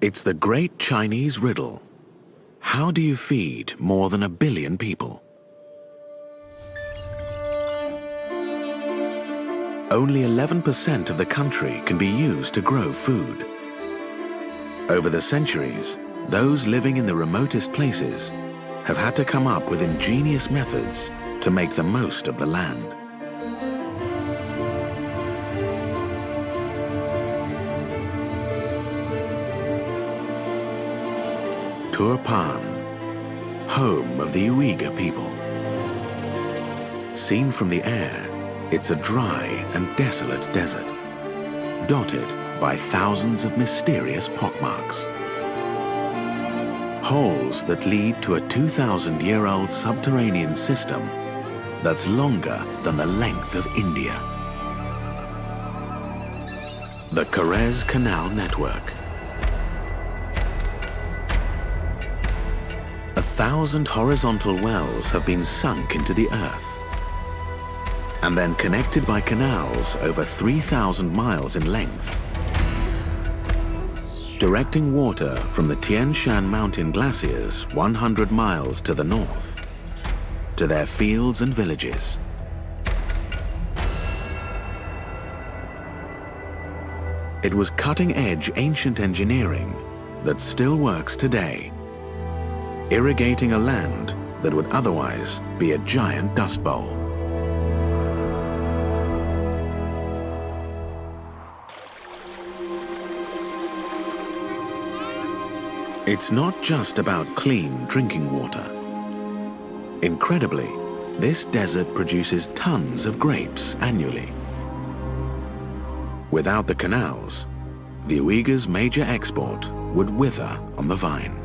It's the great Chinese riddle. How do you feed more than 1 billion people? Only 11% of the country can be used to grow food. Over the centuries, those living in the remotest places have had to come up with ingenious methods to make the most of the land. Turpan, home of the Uyghur people. Seen from the air, it's a dry and desolate desert, dotted by thousands of mysterious pockmarks. Holes that lead to a 2,000-year-old subterranean system that's longer than the length of India. The Suez Canal Network. 1,000 horizontal wells have been sunk into the earth and then connected by canals over 3,000 miles in length, directing water from the Tian Shan mountain glaciers 100 miles to the north to their fields and villages. It was cutting-edge ancient engineering that still works today, irrigating a land that would otherwise be a giant dust bowl. It's not just about clean drinking water. Incredibly, this desert produces tons of grapes annually. Without the canals, the Uyghurs' major export would wither on the vine.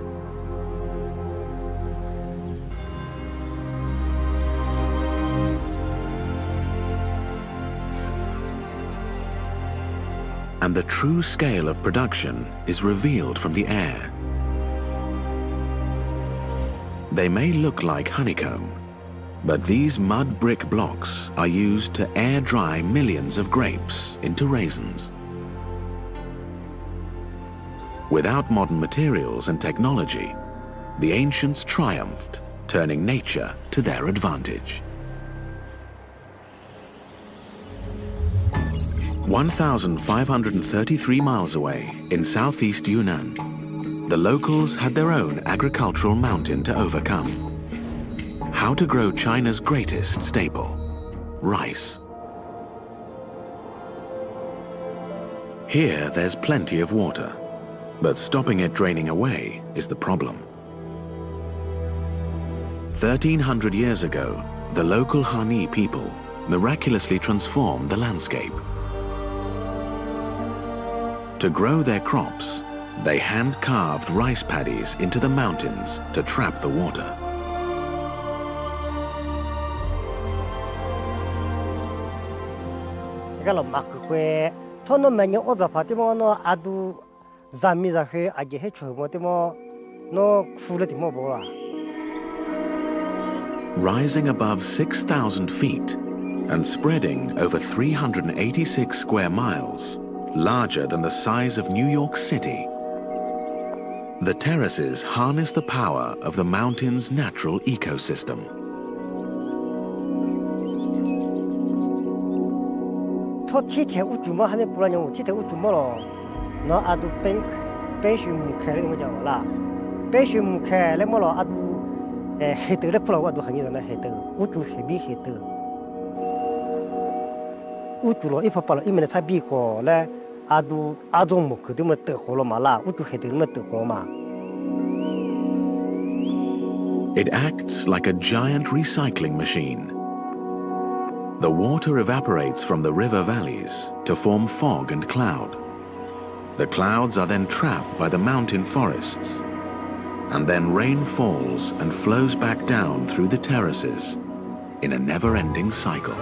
And the true scale of production is revealed from the air. They may look like honeycomb, but these mud brick blocks are used to air dry millions of grapes into raisins. Without modern materials and technology, the ancients triumphed, turning nature to their advantage. 1,533 miles away in southeast Yunnan, the locals had their own agricultural mountain to overcome. How to grow China's greatest staple, rice. Here there's plenty of water, but stopping it draining away is the problem. 1,300 years ago, the local Hani people miraculously transformed the landscape. To grow their crops, they hand-carved rice paddies into the mountains to trap the water. Rising above 6,000 feet and spreading over 386 square miles, larger than the size of New York City, the terraces harness the power of the mountain's natural ecosystem. It acts like a giant recycling machine. The water evaporates from the river valleys to form fog and cloud. The clouds are then trapped by the mountain forests, and then rain falls and flows back down through the terraces in a never-ending cycle.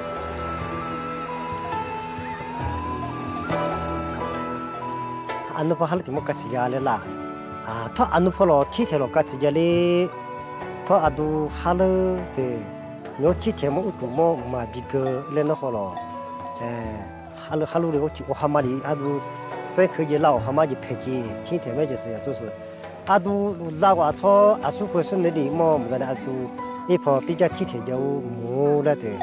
水可以捞，好嘛就拍起，今天嘛就是要做事。阿都拉瓦草阿苏会顺利的么？我们阿都一跑比较体贴就木了对，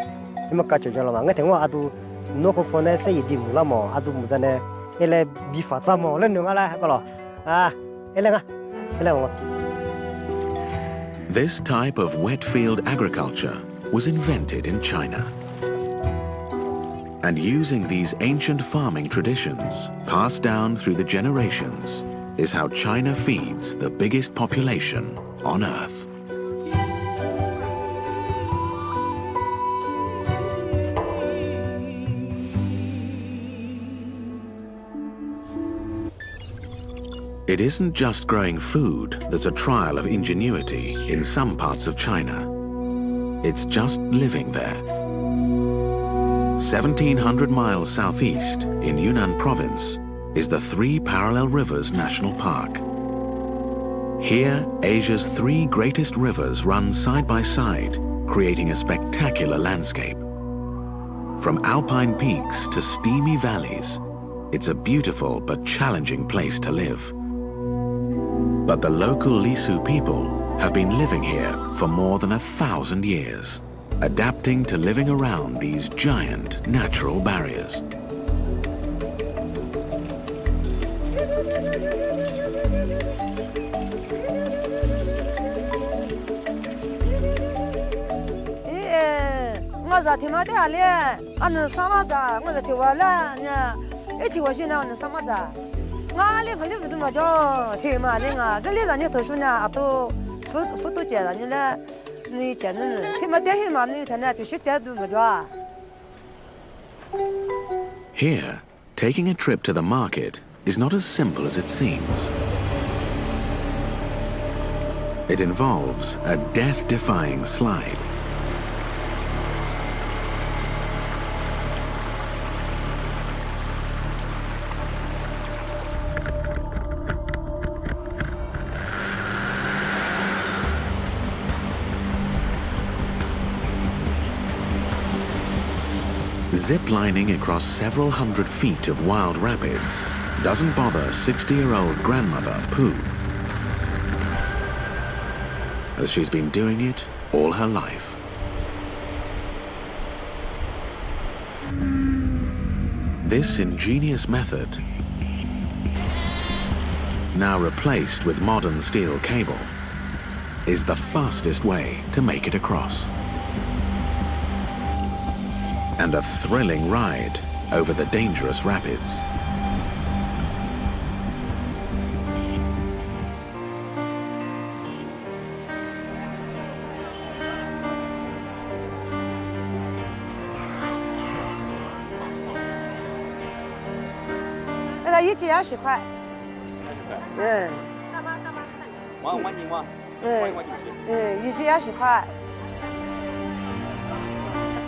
你们感觉着了嘛？我听我阿都弄个可能是一点木了嘛，阿都木在那，一来比发展嘛，那弄阿来个了啊，一来个，一来我。This type of wet field agriculture was invented in China. And using these ancient farming traditions, passed down through the generations, is how China feeds the biggest population on Earth. It isn't just growing food that's a trial of ingenuity in some parts of China. It's just living there. 1,700 miles southeast in Yunnan province is the 3ParallelRivers National Park. Here, Asia's 3 greatest rivers run side by side, creating a spectacular landscape. From alpine peaks to steamy valleys, it's a beautiful but challenging place to live. But the local Lisu people have been living here for more than 1,000 years, adapting to living around these giant natural barriers. Here, taking a trip to the market is not as simple as it seems. It involves a death-defying slide. Zip-lining across several hundred feet of wild rapids doesn't bother 60-year-old grandmother Pooh, as she's been doing it all her life. This ingenious method, now replaced with modern steel cable, is the fastest way to make it across. And a thrilling ride over the dangerous rapids.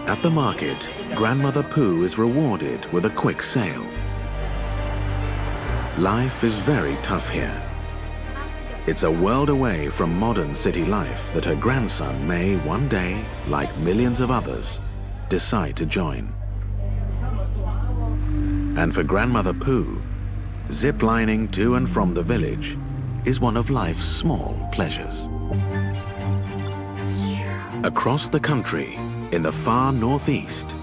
At the market, Grandmother Pooh is rewarded with a quick sale. Life is very tough here. It's a world away from modern city life that her grandson may one day, like millions of others, decide to join. And for Grandmother Pooh, zip-lining to and from the village is one of life's small pleasures. Across the country, in the far northeast,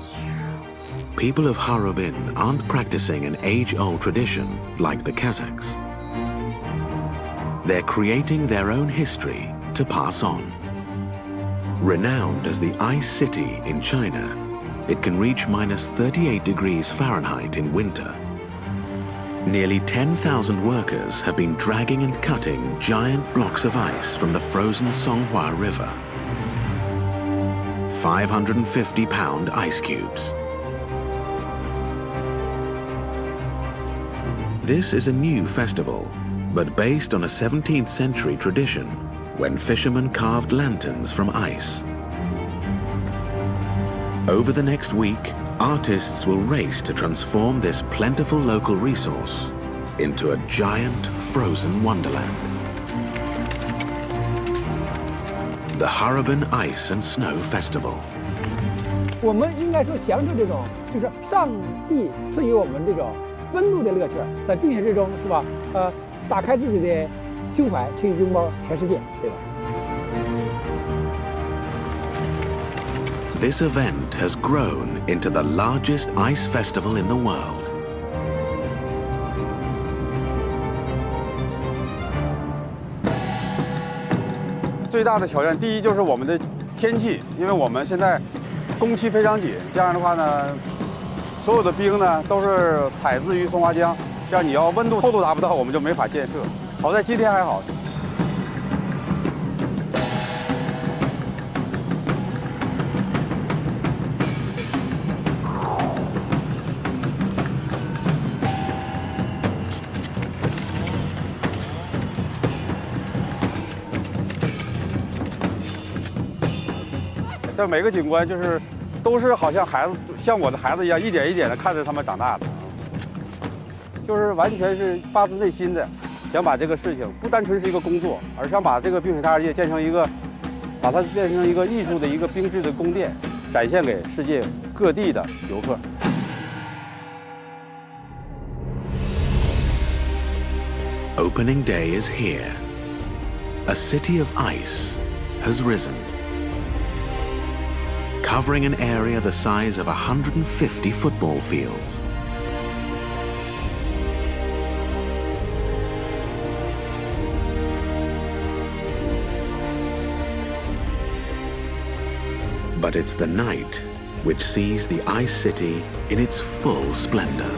people of Harbin aren't practicing an age-old tradition like the Kazakhs. They're creating their own history to pass on. Renowned as the Ice City in China, it can reach minus 38 degrees Fahrenheit in winter. Nearly 10,000 workers have been dragging and cutting giant blocks of ice from the frozen Songhua River. 550-pound ice cubes. This is a new festival, but based on a 17th century tradition when fishermen carved lanterns from ice. Over the next week, artists will race to transform this plentiful local resource into a giant frozen wonderland. The Harbin Ice and Snow Festival. 我们应该说强调这种，就是上帝赐予我们这种温度的乐趣，在冰雪之中是吧？打开自己的胸怀，去拥抱全世界，对吧？ This event has grown into the largest ice festival in the world. 最大的挑战，第一就是我们的天气，因为我们现在工期非常紧，这样的话呢，所有的冰呢都是采自于松花江，这样你要温度厚度达不到，我们就没法建设。好在今天还好。 这每个景观都是好像孩子，像我的孩子一样，一点一点的看着他们长大的，就是完全是发自内心的，想把这个事情不单纯是一个工作，而想把这个冰雪大世界把它变成一个艺术的一个冰质的宫殿，展现给世界各地的游客。 Opening day is here. A city of ice has risen, covering an area the size of 150 football fields. But it's the night which sees the ice city in its full splendor.